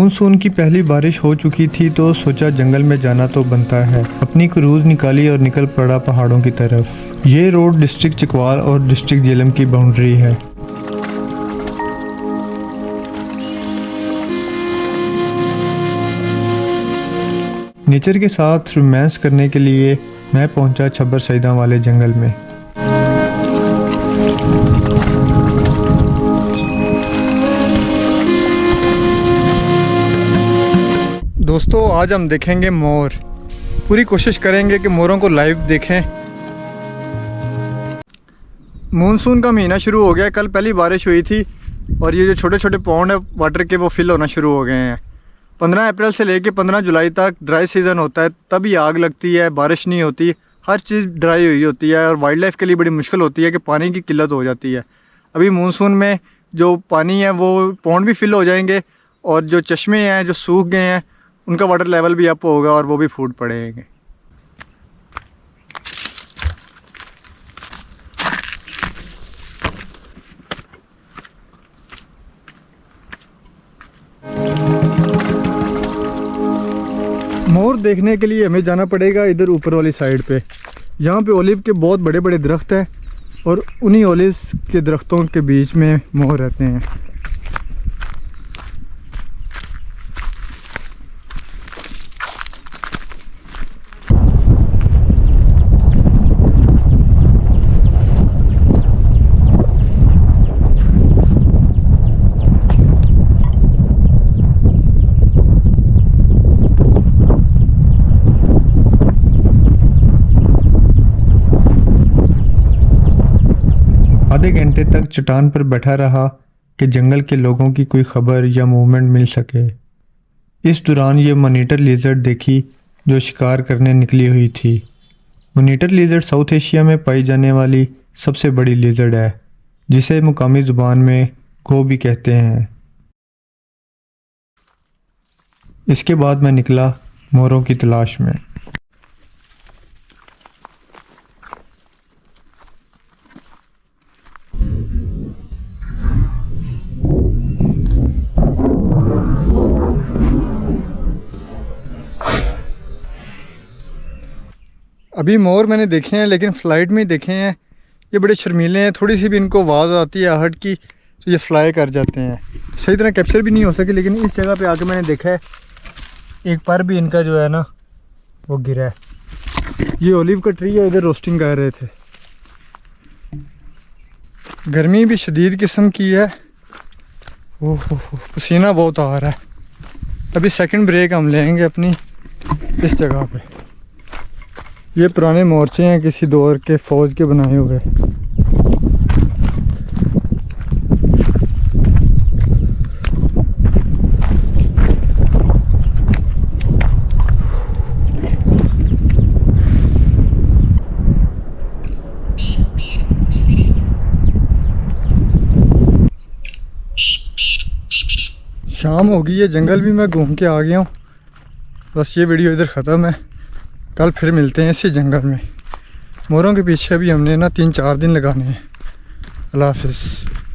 Monsoon की पहली बारिश हो चुकी थी तो सोचा जंगल में जाना तो बनता है। अपनी क्रूज निकाली और निकल पड़ा पहाड़ों की तरफ। ये रोड डिस्ट्रिक्ट चकवाल और डिस्ट्रिक्ट झेलम की बाउंड्री है। नेचर के साथ रोमांस करने के लिए मैं पहुंचा छब्बर सईदा वाले जंगल में। दोस्तों आज हम देखेंगे मोर। पूरी कोशिश करेंगे कि मोरों को लाइव देखें। मानसून का महीना शुरू हो गया। कल पहली बारिश हुई थी और ये जो छोटे छोटे पॉन्ड है वाटर के वो फिल होना शुरू हो गए हैं। 15 अप्रैल से लेके 15 जुलाई तक ड्राई सीज़न होता है, तभी आग लगती है, बारिश नहीं होती, हर चीज़ ड्राई हुई होती है और वाइल्ड लाइफ के लिए बड़ी मुश्किल होती है कि पानी की किल्लत हो जाती है। अभी मानसून में जो पानी है वो पॉन्ड भी फिल हो जाएंगे और जो चश्मे हैं जो सूख गए हैं उनका वाटर लेवल भी अप होगा और वो भी फूट पड़ेंगे। मोर देखने के लिए हमें जाना पड़ेगा इधर ऊपर वाली साइड पे। यहाँ पे ओलिव के बहुत बड़े बड़े दरख्त हैं और उन्हीं ओलिव के दरख्तों के बीच में मोर रहते हैं। आधे घंटे तक चट्टान पर बैठा रहा कि जंगल के लोगों की कोई खबर या मूवमेंट मिल सके। इस दौरान ये मॉनिटर लिजर्ड देखी जो शिकार करने निकली हुई थी। मॉनिटर लिजर्ड साउथ एशिया में पाई जाने वाली सबसे बड़ी लिजर्ड है, जिसे मुकामी ज़ुबान में गो भी कहते हैं। इसके बाद मैं निकला मोरों की तलाश में। अभी मोर मैंने देखे हैं लेकिन फ़्लाइट में देखे हैं। ये बड़े शर्मीले हैं, थोड़ी सी भी इनको आवाज़ आती है आहट की तो ये फ्लाई कर जाते हैं। सही तरह कैप्चर भी नहीं हो सके, लेकिन इस जगह पे आके मैंने देखा है एक पर भी इनका जो है ना वो गिरा है। ये ओलिव का ट्री है, इधर रोस्टिंग कर रहे थे। गर्मी भी शदीद किस्म की है। ओह पसीना बहुत आ रहा है। अभी सेकंड ब्रेक हम लेंगे अपनी इस जगह पे। ये पुराने मोर्चे हैं किसी दौर के फ़ौज के बनाए हुए। शाम हो गई है, जंगल भी मैं घूम के आ गया हूँ। बस ये वीडियो इधर ख़त्म है। कल फिर मिलते हैं इसी जंगल में। मोरों के पीछे भी हमने ना 3-4 दिन लगाने हैं। अल्लाह हाफ़िज़।